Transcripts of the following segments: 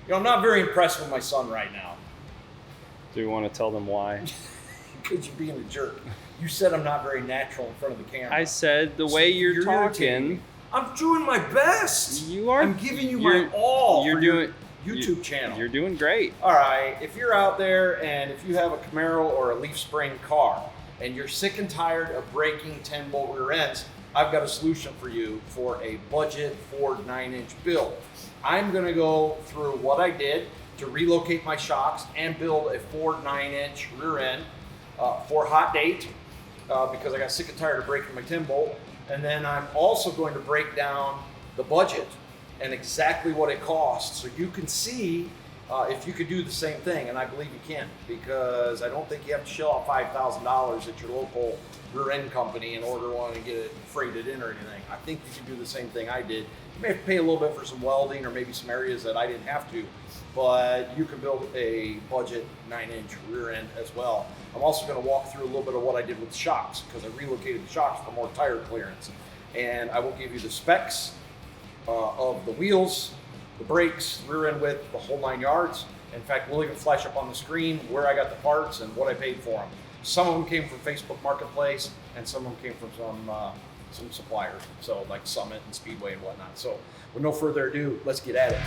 I'm not very impressed with my son right now. Do you want to tell them why? Because you're being a jerk. You said I'm not very natural in front of the camera. I said the way you're talking. I'm doing my best. You are. I'm giving you my all you're for doing, your YouTube channel. You're doing great. All right, if you're out there and if you have a Camaro or a leaf spring car and you're sick and tired of breaking 10-bolt rear ends, I've got a solution for you for a budget Ford 9-inch build. I'm gonna go through what I did to relocate my shocks and build a Ford 9-inch rear end for hot date because I got sick and tired of breaking my 10-bolt. And then I'm also going to break down the budget and exactly what it costs so you can see if you could do the same thing. And I believe you can, because I don't think you have to shell out $5,000 at your local rear end company in order to want to get it freighted in or anything. I think you can do the same thing I did. You may have to pay a little bit for some welding or maybe some areas that I didn't have to, but you can build a budget 9-inch rear end as well. I'm also going to walk through a little bit of what I did with the shocks, because I relocated the shocks for more tire clearance. And I will give you the specs of the wheels, the brakes, rear end width, the whole 9 yards. In fact, we'll even flash up on the screen where I got the parts and what I paid for them. Some of them came from Facebook Marketplace, and some of them came from some suppliers, so like Summit and Speedway and whatnot. So with no further ado, let's get at it.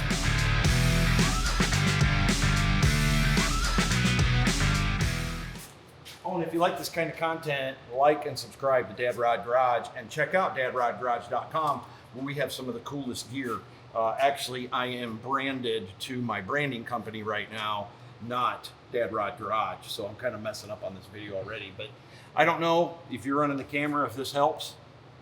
Oh, and if you like this kind of content, like and subscribe to DadRod Garage, and check out dadrodgarage.com, where we have some of the coolest gear. Actually, I am branded to my branding company right now, not DadRod Garage, so I'm kind of messing up on this video already. But I don't know if you're running the camera, if this helps,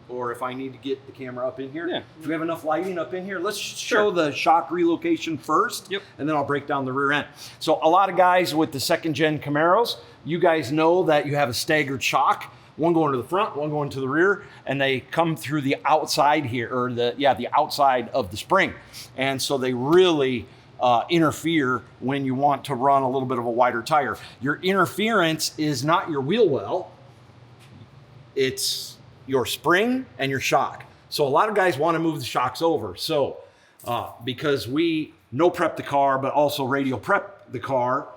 or if I need to get the camera up in here. Yeah. Do we have enough lighting up in here? Let's show the shock relocation first, and then I'll break down the rear end. So a lot of guys with the second gen Camaros, you guys know that you have a staggered shock, one going to the front, one going to the rear, and they come through the outside here, or the outside of the spring. And so they really interfere when you want to run a little bit of a wider tire. Your interference is not your wheel well, it's your spring and your shock. So a lot of guys want to move the shocks over. So because we no prep the car, but also radial prep the car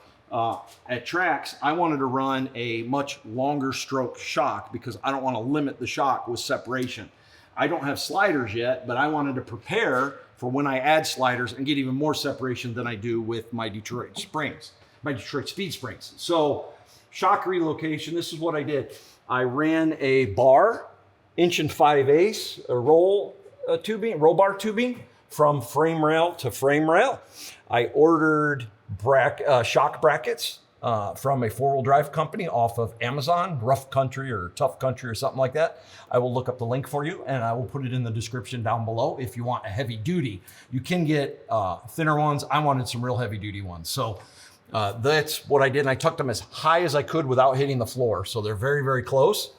at tracks, I wanted to run a much longer stroke shock because I don't want to limit the shock with separation. I don't have sliders yet, but I wanted to prepare for when I add sliders and get even more separation than I do with my Detroit springs, my Detroit speed springs. So shock relocation, this is what I did. I ran a bar, 1.5" roll bar tubing from frame rail to frame rail. I ordered shock brackets from a 4-wheel drive company off of Amazon, Rough Country or Tough Country or something like that. I will look up the link for you and I will put it in the description down below if you want a heavy duty. You can get thinner ones. I wanted some real heavy duty ones. So that's what I did. And I tucked them as high as I could without hitting the floor. So they're very, very close,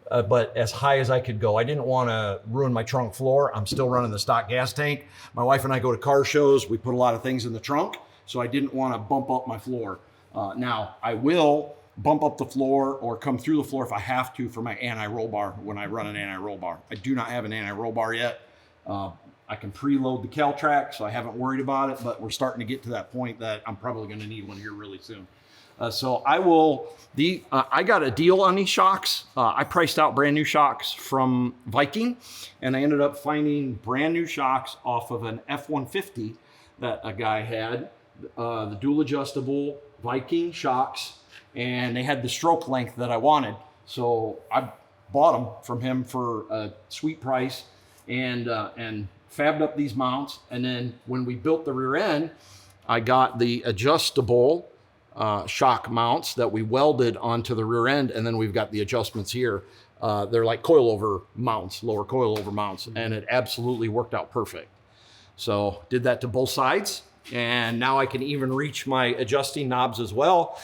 but as high as I could go. I didn't want to ruin my trunk floor. I'm still running the stock gas tank. My wife and I go to car shows. We put a lot of things in the trunk. So I didn't want to bump up my floor. Now I will bump up the floor or come through the floor if I have to for my anti-roll bar when I run an anti-roll bar. I do not have an anti-roll bar yet. I can preload the Caltrack, so I haven't worried about it, but we're starting to get to that point that I'm probably going to need one here really soon. So I will, I got a deal on these shocks. I priced out brand new shocks from Viking, and I ended up finding brand new shocks off of an F-150 that a guy had, the dual adjustable Viking shocks, and they had the stroke length that I wanted. So I bought them from him for a sweet price and fabbed up these mounts. And then when we built the rear end, I got the adjustable shock mounts that we welded onto the rear end. And then we've got the adjustments here. They're like coilover mounts, lower coilover mounts, and it absolutely worked out perfect. So did that to both sides. And now I can even reach my adjusting knobs as well.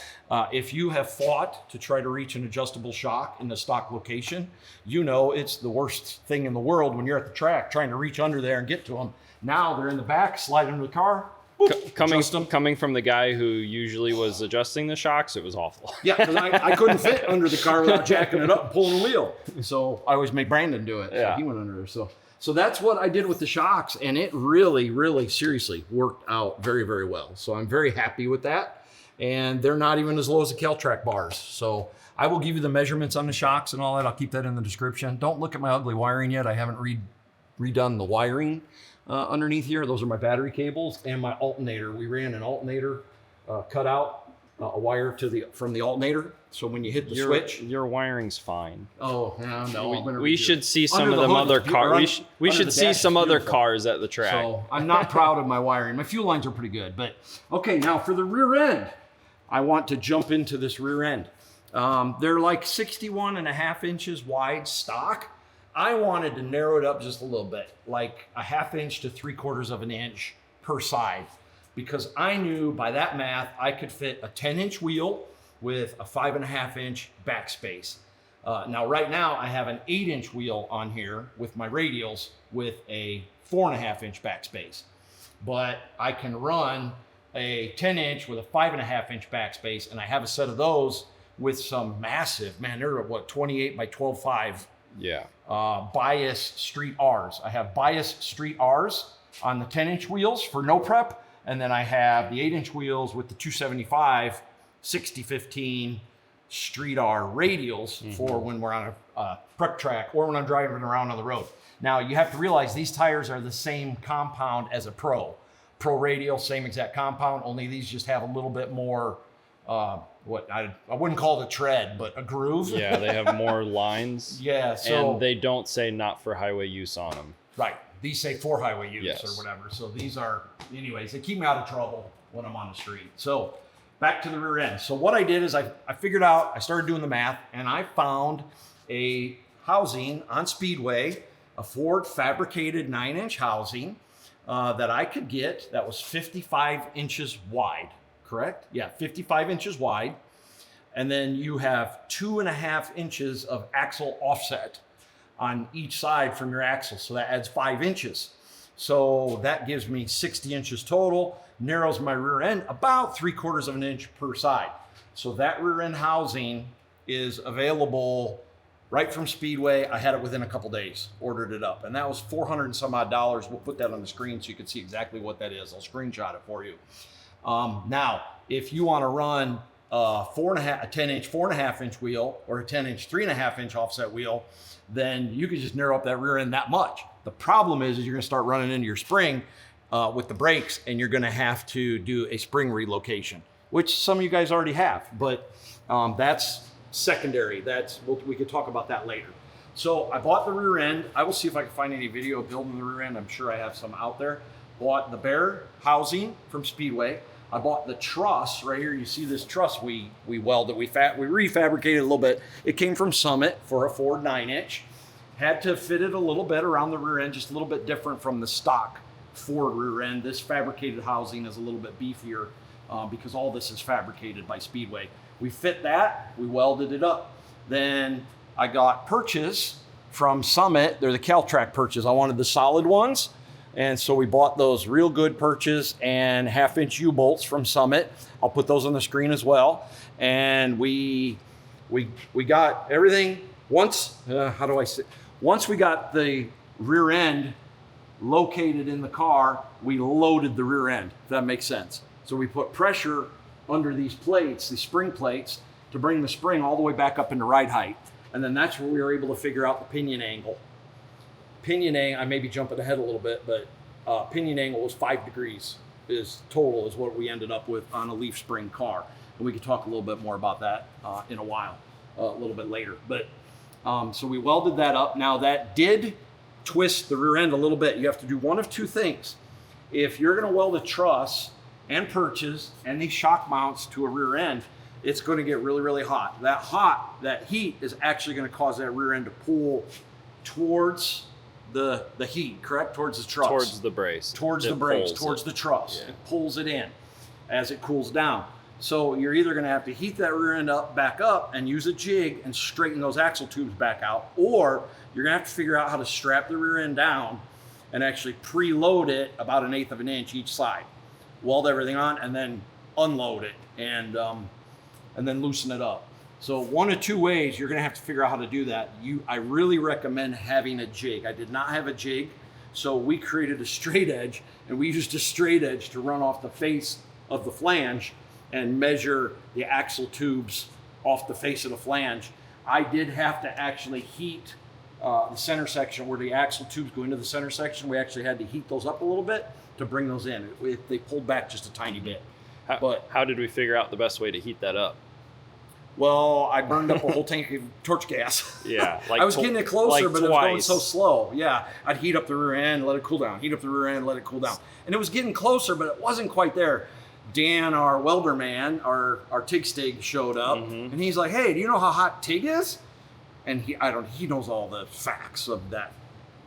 If you have fought to try to reach an adjustable shock in the stock location, you know it's the worst thing in the world when you're at the track trying to reach under there and get to them. Now they're in the back, slide into the car. Boop, coming from the guy who usually was adjusting the shocks, it was awful. Yeah, because I couldn't fit under the car without jacking it up and pulling the wheel. So I always make Brandon do it. Yeah. So he went under there. So So that's what I did with the shocks, and it really, really seriously worked out very, very well. So I'm very happy with that. And they're not even as low as the Caltrack bars. So I will give you the measurements on the shocks and all that. I'll keep that in the description. Don't look at my ugly wiring yet. I haven't redone the wiring underneath here. Those are my battery cables and my alternator. We ran an alternator cut out, a wire from the alternator. So when you hit the switch, your wiring's fine. Oh no! We should see some of them other cars. We should see some other cars at the track. So I'm not proud of my wiring. My fuel lines are pretty good, but okay. Now for the rear end, I want to jump into this rear end. They're like 61.5 inches wide stock. I wanted to narrow it up just a little bit, like a 1/2 inch to 3/4 of an inch per side, because I knew by that math I could fit a 10-inch wheel with a 5.5 inch backspace. Now right now I have an 8-inch wheel on here with my radials with a 4.5 inch backspace, but I can run a 10-inch with a 5.5 inch backspace, and I have a set of those with some massive, man, they're what, 28 by 12.5. Yeah. Bias street R's. I have bias street R's on the 10-inch wheels for no prep, and then I have the 8-inch wheels with the 275 60/15 street R radials for when we're on a prep track or when I'm driving around on the road. Now you have to realize these tires are the same compound as a Pro radial, same exact compound, only these just have a little bit more what I wouldn't call it a tread, but a groove. Yeah, they have more lines. Yeah, so and they don't say not for highway use on them. Right. These say for highway use Yes. or whatever. So these are, anyways, they keep me out of trouble when I'm on the street. So back to the rear end. So what I did is I figured out, I started doing the math, and I found a housing on Speedway, a Ford fabricated 9-inch housing that I could get that was 55 inches wide. Correct? Yeah, 55 inches wide. And then you have 2.5 inches of axle offset on each side from your axle. So that adds 5 inches. So that gives me 60 inches total, narrows my rear end about 3/4 of an inch per side. So that rear end housing is available right from Speedway. I had it within a couple days, ordered it up. And that was $400 and some odd. We'll put that on the screen so you can see exactly what that is. I'll screenshot it for you. Now, if you want to run a 10-inch 4.5 inch wheel or a 10-inch 3.5 inch offset wheel, then you can just narrow up that rear end that much. The problem is you're going to start running into your spring with the brakes, and you're going to have to do a spring relocation, which some of you guys already have, but that's secondary. We could talk about that later. So I bought the rear end. I will see if I can find any video of building the rear end. I'm sure I have some out there. Bought the bare housing from Speedway. I bought the truss right here. You see this truss we welded, we refabricated a little bit. It came from Summit for a Ford 9-inch. Had to fit it a little bit around the rear end, just a little bit different from the stock Ford rear end. This fabricated housing is a little bit beefier because all this is fabricated by Speedway. We fit that, we welded it up. Then I got perches from Summit. They're the Caltrack perches. I wanted the solid ones. And so we bought those real good perches and 1/2 inch U-bolts from Summit. I'll put those on the screen as well. And we got everything once we got the rear end located in the car, we loaded the rear end, if that makes sense. So we put pressure under these plates, these spring plates, to bring the spring all the way back up into ride height. And then that's where we were able to figure out the pinion angle. Pinion angle, I may be jumping ahead a little bit, but pinion angle was 5 degrees is what we ended up with on a leaf spring car. And we could talk a little bit more about that in a while, a little bit later. But so we welded that up. Now that did twist the rear end a little bit. You have to do one of two things. If you're gonna weld a truss and perches and these shock mounts to a rear end, it's gonna get really, really hot. That heat is actually gonna cause that rear end to pull towards the heat, correct? Towards the truss. Towards the brace. Towards the brace, towards the truss. Yeah. It pulls it in as it cools down. So you're either gonna have to heat that rear end back up and use a jig and straighten those axle tubes back out, or you're gonna have to figure out how to strap the rear end down and actually preload it about 1/8 of an inch each side. Weld everything on and then unload it and then loosen it up. So one of two ways you're going to have to figure out how to do that. I really recommend having a jig. I did not have a jig, so we created a straight edge, and we used a straight edge to run off the face of the flange and measure the axle tubes off the face of the flange. I did have to actually heat the center section where the axle tubes go into the center section. We actually had to heat those up a little bit to bring those in. They pulled back just a tiny bit. How did we figure out the best way to heat that up? Well, I burned up a whole tank of torch gas. Yeah. I was getting it closer, like but it was going so slow. Yeah. I'd heat up the rear end, let it cool down. Heat up the rear end, let it cool down. And it was getting closer, but it wasn't quite there. Dan, our welder man, our TIG stig showed up, and he's like, "Hey, do you know how hot TIG is?" And he knows all the facts of that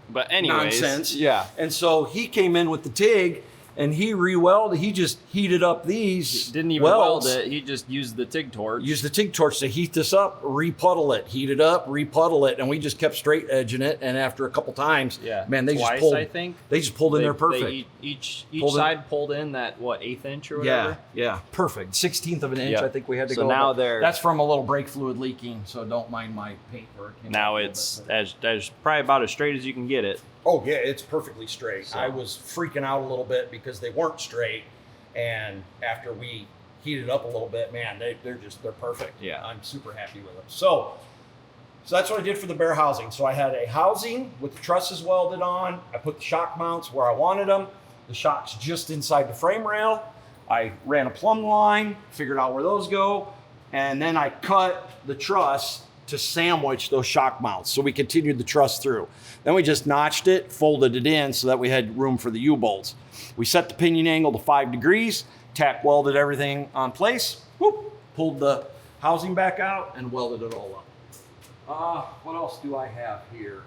But anyways, nonsense. yeah. And so he came in with the TIG, and he re-welded. He just heated up these. He didn't even welds. weld it. He just used the TIG torch. Use the TIG torch to heat this up, repuddle it, heat it up, repuddle it, and we just kept straight edging it. And after a couple times, man, they Twice, just pulled. I think They just pulled in there perfect. Each Pulled in- side pulled in that 1/8 inch or whatever. Yeah, perfect. 1/16 of an inch, Yep. I think we had to So go. now but they're- that's from a little brake fluid leaking, so don't mind my paintwork. Now it's as probably about as straight as you can get it. Oh yeah, it's perfectly straight. So- I was freaking out a little bit because they weren't straight, and after we heated up a little bit, man, they're perfect. Yeah. I'm super happy with them. So that's what I did for the bare housing. So I had a housing with the trusses welded on. I put the shock mounts where I wanted them. The shock's just inside the frame rail. I ran a plumb line, figured out where those go, and then I cut the truss to sandwich those shock mounts. So we continued the truss through. Then we just notched it, folded it in so that we had room for the U-bolts. We set the pinion angle to 5 degrees, tack welded everything on place, whoop, pulled the housing back out and welded it all up. What else do I have here?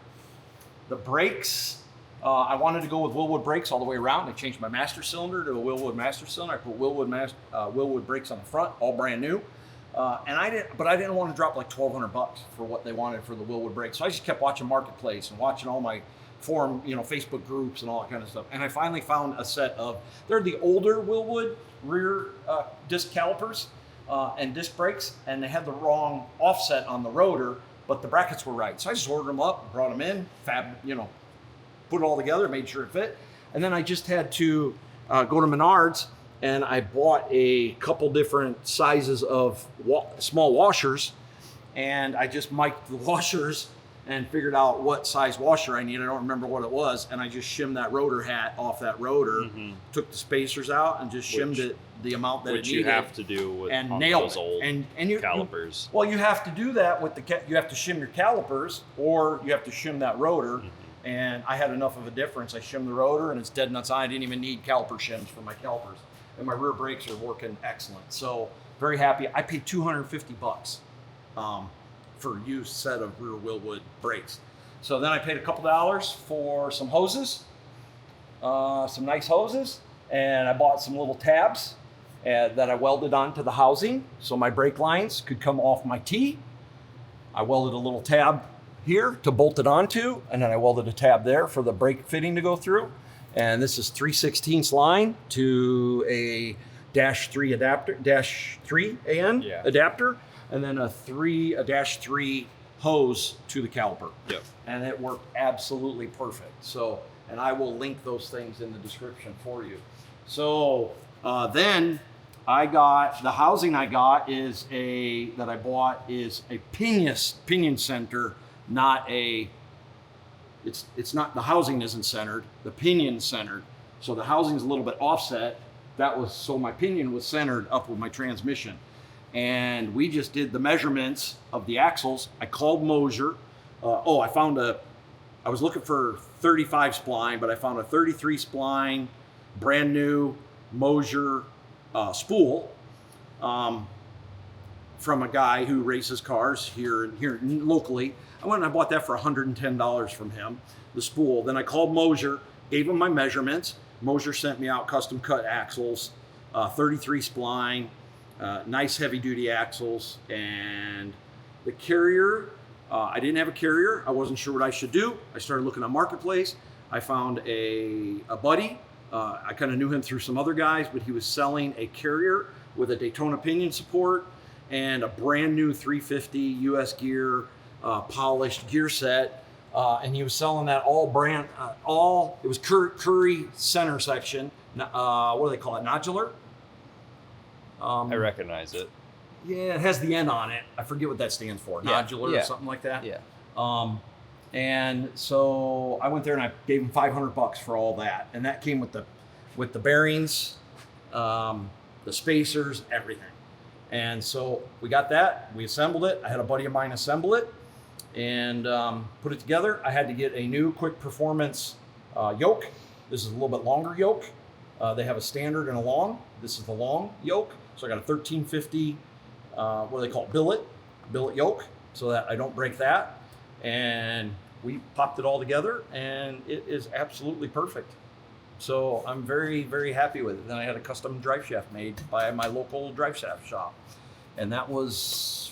The brakes. I wanted to go with Willwood brakes all the way around. I changed my master cylinder to a Willwood master cylinder. I put Willwood brakes on the front, all brand new. And I didn't want to drop like $1,200 for what they wanted for the Willwood brakes. So I just kept watching Marketplace and watching all my forum, Facebook groups and all that kind of stuff. And I finally found a set of, they're the older Willwood rear disc calipers and disc brakes, and they had the wrong offset on the rotor, but the brackets were right. So I just ordered them up, brought them in, put it all together, made sure it fit. And then I just had to go to Menards, and I bought a couple different sizes of small washers, and I just mic'd the washers and figured out what size washer I needed. I don't remember what it was, and I just shimmed that rotor hat off that roter, took the spacers out, and just shimmed it the amount that it Which needed. you have to do with and on nailed those it. old And calipers. Well, you have to do that with you have to shim your calipers, or you have to shim that rotor. And I had enough of a difference. I shimmed the rotor, and it's dead nuts on. I didn't even need caliper shims for my calipers. And my rear brakes are working excellent. So very happy. I paid $250 for a used set of rear Willwood brakes. So then I paid a couple dollars for some hoses, some nice hoses, and I bought some little tabs that I welded onto the housing so my brake lines could come off my T. I welded a little tab here to bolt it onto, and then I welded a tab there for the brake fitting to go through. And this is 3/16 line to a -3 adapter, -3 AN adapter, and then a -3 hose to the caliper. Yep. And it worked absolutely perfect. So, and I will link those things in the description for you. So then I got, the housing that I bought is a pinion center, not a, it's not, the housing isn't centered, the pinion's centered. So the housing's a little bit offset. So my pinion was centered up with my transmission. And we just did the measurements of the axles. I called Mosier. I was looking for 35 spline, but I found a 33 spline, brand new Mosier spool from a guy who races cars here locally. I went and I bought that for $110 from him, the spool. Then I called Mosier, gave him my measurements. Mosier sent me out custom cut axles, 33 spline, nice heavy duty axles, and the carrier, I didn't have a carrier. I wasn't sure what I should do. I started looking at Marketplace. I found a buddy. I kind of knew him through some other guys, but he was selling a carrier with a Daytona pinion support and a brand new 350 US gear, polished gear set. And he was selling that all brand, it was Curry center section. What do they call it? Nodular? I recognize it. Yeah, it has the N on it. I forget what that stands for. Nodular or something like that. Yeah. And so I went there and I gave him $500 for all that, and that came with the bearings, the spacers, everything. And so we got that. We assembled it. I had a buddy of mine assemble it and put it together. I had to get a new quick performance yoke. This is a little bit longer yoke. They have a standard and a long. This is the long yoke. So I got a 1350. What do they call it? Billet yoke, so that I don't break that. And we popped it all together, and it is absolutely perfect. So I'm very, very happy with it. Then I had a custom drive shaft made by my local drive shaft shop, and that was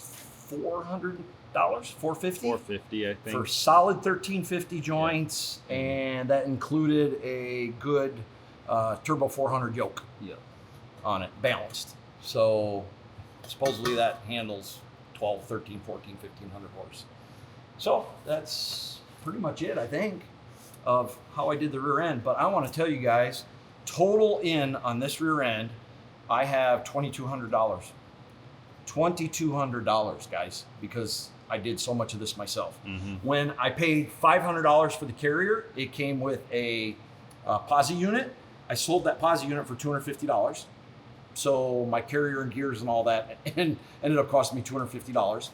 $400, $450, $450, I think, for solid 1350 joints, and that included a good turbo 400 yoke on it, balanced. So supposedly that handles 12, 13, 14, 1500 horse. So that's pretty much it, I think, of how I did the rear end. But I want to tell you guys, total in on this rear end, I have $2,200. $2,200, guys, because I did so much of this myself. When I paid $500 for the carrier, it came with a posi unit. I sold that posi unit for $250. So my carrier and gears and all that and ended up costing me $250.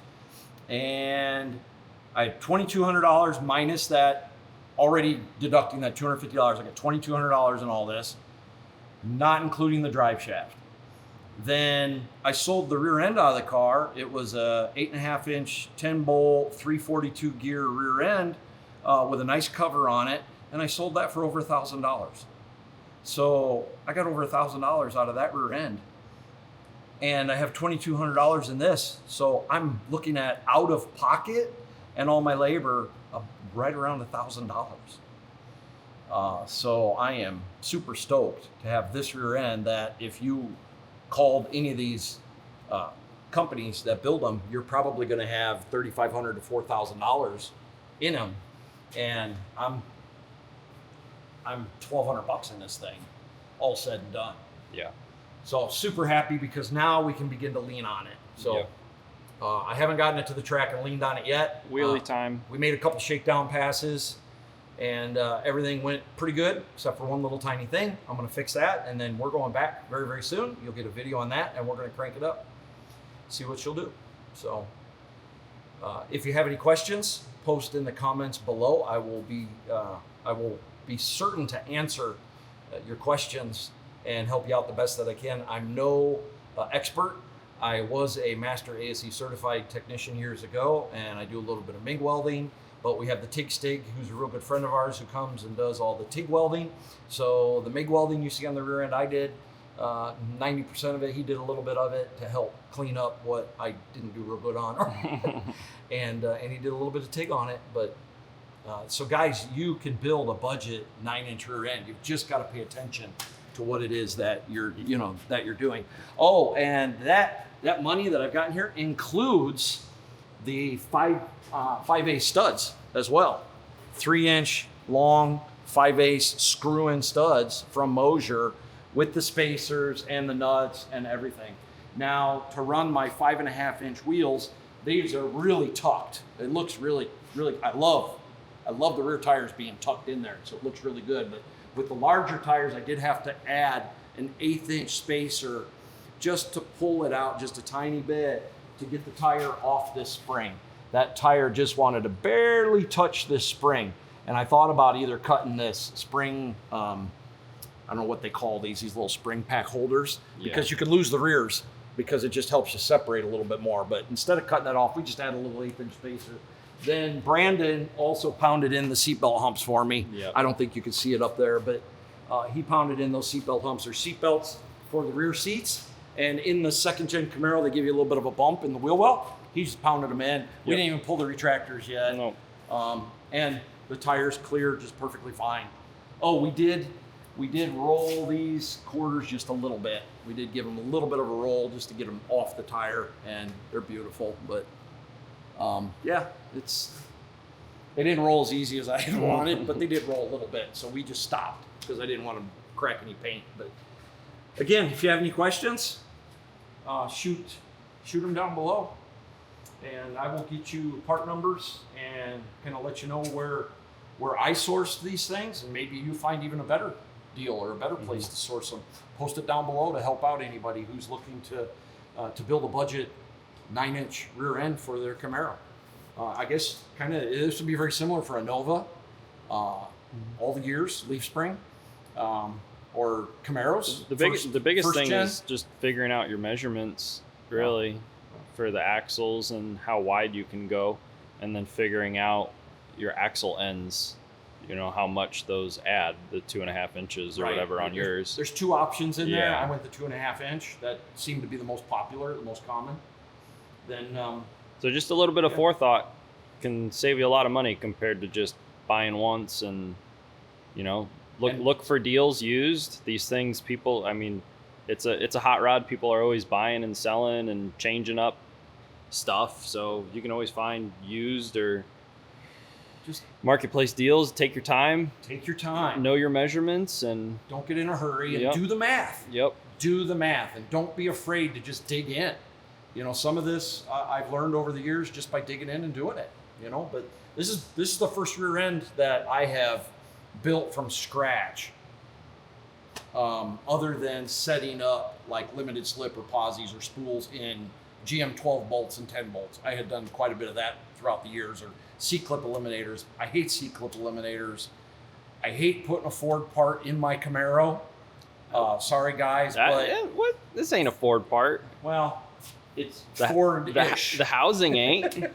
And I had $2,200 minus that, already deducting that $250. I got $2,200 in all this, not including the drive shaft. Then I sold the rear end out of the car. It was a 8.5 inch 10 bolt 342 gear rear end with a nice cover on it, and I sold that for over $1,000. So I got over $1,000 out of that rear end, and I have $2,200 in this. So I'm looking at out of pocket and all my labor right around $1,000. So I am super stoked to have this rear end that if you called any of these companies that build them, you're probably going to have $3,500 to $4,000 in them. And I'm $1,200 in this thing, all said and done. Yeah. So super happy because now we can begin to lean on it. So I haven't gotten it to the track and leaned on it yet. Wheelie time. We made a couple shakedown passes, and everything went pretty good except for one little tiny thing. I'm going to fix that, and then we're going back very, very soon. You'll get a video on that, and we're going to crank it up, see what she'll do. So if you have any questions, post in the comments below. I will be certain to answer your questions and help you out the best that I can. I'm no expert. I was a master ASE certified technician years ago, and I do a little bit of MIG welding, but we have the TIG Stig, who's a real good friend of ours, who comes and does all the TIG welding. So the MIG welding you see on the rear end, I did 90% of it. He did a little bit of it to help clean up what I didn't do real good on. and he did a little bit of TIG on it. But so guys, you can build a budget 9-inch rear end. You've just got to pay attention to what it is that you're doing. Oh, and that money that I've gotten here includes the 5/8 studs as well. 3-inch long 5/8 screw-in studs from Mosier with the spacers and the nuts and everything. Now, to run my 5.5-inch wheels, these are really tucked. It looks really, really, I love the rear tires being tucked in there, so it looks really good. But with the larger tires, I did have to add an 1/8-inch spacer just to pull it out just a tiny bit to get the tire off this spring. That tire just wanted to barely touch this spring. And I thought about either cutting this spring, I don't know what they call these little spring pack holders, because you can lose the rears because it just helps you separate a little bit more. But instead of cutting that off, we just add a little 1/8-inch spacer. Then Brandon also pounded in the seatbelt humps for me. Yep. I don't think you can see it up there, but he pounded in those seatbelt humps. There's seatbelts for the rear seats. And in the second-gen Camaro, they give you a little bit of a bump in the wheel well. He just pounded them in. We didn't even pull the retractors yet. No. And the tires clear just perfectly fine. Oh, we did We did roll these quarters just a little bit. We did give them a little bit of a roll just to get them off the tire, and they're beautiful. But yeah, they didn't roll as easy as I had wanted, but they did roll a little bit. So we just stopped because I didn't want to crack any paint. But again, if you have any questions, shoot them down below, and I will get you part numbers and kind of let you know where I sourced these things, and maybe you find even a better deal or a better place to source them. Post it down below to help out anybody who's looking to build a budget 9-inch rear end for their Camaro. I guess kind of this would be very similar for a Nova, all the years, leaf spring, or Camaros. The biggest thing gen. is just figuring out your measurements, really, for the axles and how wide you can go, and then figuring out your axle ends, you know, how much those add, the 2.5 inches or whatever on yours. There's 2 options in there. Yeah. I went the 2.5 inch. That seemed to be the most popular, the most common. Then So just a little bit of forethought can save you a lot of money compared to just buying once and, you know, look for deals used. These things, people, I mean, it's a hot rod. People are always buying and selling and changing up stuff. So you can always find used or just marketplace deals. Take your time. Take your time. Know your measurements and don't get in a hurry and do the math. Yep. Do the math and don't be afraid to just dig in. You know, some of this I've learned over the years just by digging in and doing it. You know, but this is the first rear end that I have built from scratch. Other than setting up like limited slip or posies or spools in GM 12 bolts and 10 bolts. I had done quite a bit of that throughout the years, or C-clip eliminators. I hate C-clip eliminators. I hate putting a Ford part in my Camaro. Sorry guys, but what? This ain't a Ford part. well, it's Ford-ish. The housing ain't.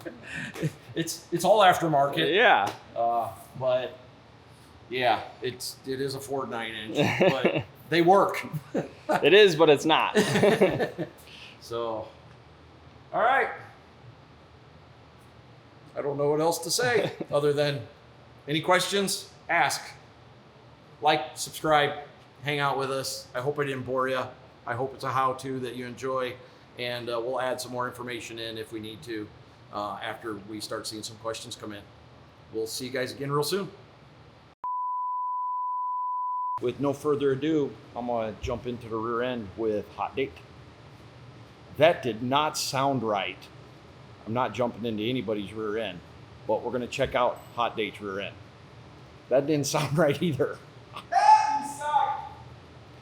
It's all aftermarket. Yeah. But yeah, it is a Ford 9-inch, but they work. It is, but it's not. So, all right. I don't know what else to say other than any questions, ask, like, subscribe, hang out with us. I hope I didn't bore you. I hope it's a how-to that you enjoy, and we'll add some more information in if we need to after we start seeing some questions come in. We'll see you guys again real soon. With no further ado, I'm going to jump into the rear end with Hot Date. That did not sound right. I'm not jumping into anybody's rear end, but we're going to check out Hot Date's rear end. That didn't sound right either.